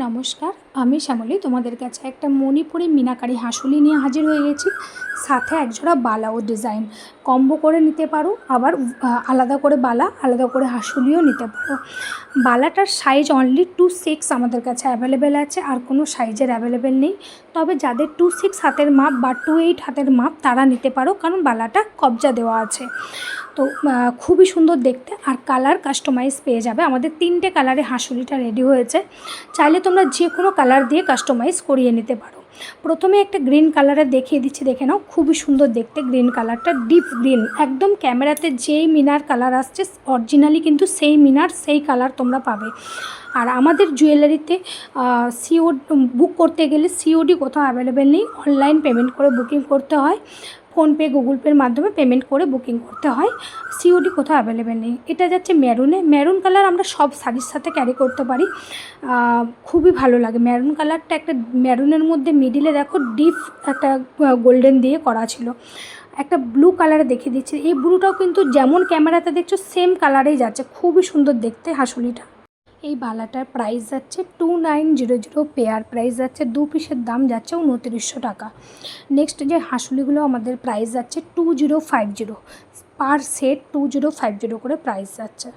নমস্কার, আমি শ্যামলী। তোমাদের কাছে একটা মণিপুরি মিনাকারি হাঁসুলি নিয়ে হাজির হয়ে গেছি। সাথে একজোড়া বালা ও ডিজাইন কম্বো করে নিতে পারো, আবার আলাদা করে বালা আলাদা করে হাঁসুলিও নিতে পারো। বালাটার সাইজ অনলি 2/6 আমাদের কাছে অ্যাভেলেবেল আছে, আর কোনো সাইজের অ্যাভেলেবেল নেই। তবে যাদের 2/6 হাতের মাপ বা 2/8 হাতের মাপ তারা নিতে পারো, কারণ বালাটা কবজা দেওয়া আছে। তো খুবই সুন্দর দেখতে, আর কালার কাস্টমাইজ পেয়ে যাবে। আমাদের 3টে কালারে হাঁসুলিটা রেডি হয়েছে, চাইলে তোমরা যে কোনো কালার দিয়ে কাস্টমাইজ করিয়ে নিতে পারো। প্রথমে একটা গ্রিন কালারে দেখিয়ে দিচ্ছি, দেখে নাও। খুবই সুন্দর দেখতে গ্রিন কালারটা, ডিপ গ্রিন, একদম ক্যামেরাতে যেই মিনার কালার আসছে অরিজিনালি কিন্তু সেই মিনার সেই কালার তোমরা পাবে। আর আমাদের জুয়েলারিতে বুক করতে গেলে সিওডি কোথাও অ্যাভেলেবেল নেই, অনলাইন পেমেন্ট করে বুকিং করতে হয়। ফোনপে, গুগল পের মাধ্যমে পেমেন্ট করে বুকিং করতে হয়, সিওডি কোথাও অ্যাভেলেবেল নেই। এটা যাচ্ছে মেরুনে, মেরুন কালার আমরা সব শাড়ির সাথে ক্যারি করতে পারি, খুবই ভালো লাগে মেরুন কালারটা। একটা মেরুনের মধ্যে মিডিলে দেখো ডিপ একটা গোল্ডেন দিয়ে করা ছিল। একটা ব্লু কালারে দেখিয়ে দিচ্ছি, এই ব্লুটাও কিন্তু যেমন ক্যামেরাতে দেখছো সেম কালারেই যাচ্ছে, খুবই সুন্দর দেখতে হাঁসুলিটা। এই বালাটার প্রাইস যাচ্ছে 2900, পেয়ার প্রাইস যাচ্ছে 2 পিসের দাম যাচ্ছে 2900 টাকা। নেক্সট যে হাঁসুলিগুলো আমাদের প্রাইস যাচ্ছে 2050, পার সেট 2050 করে প্রাইস যাচ্ছে।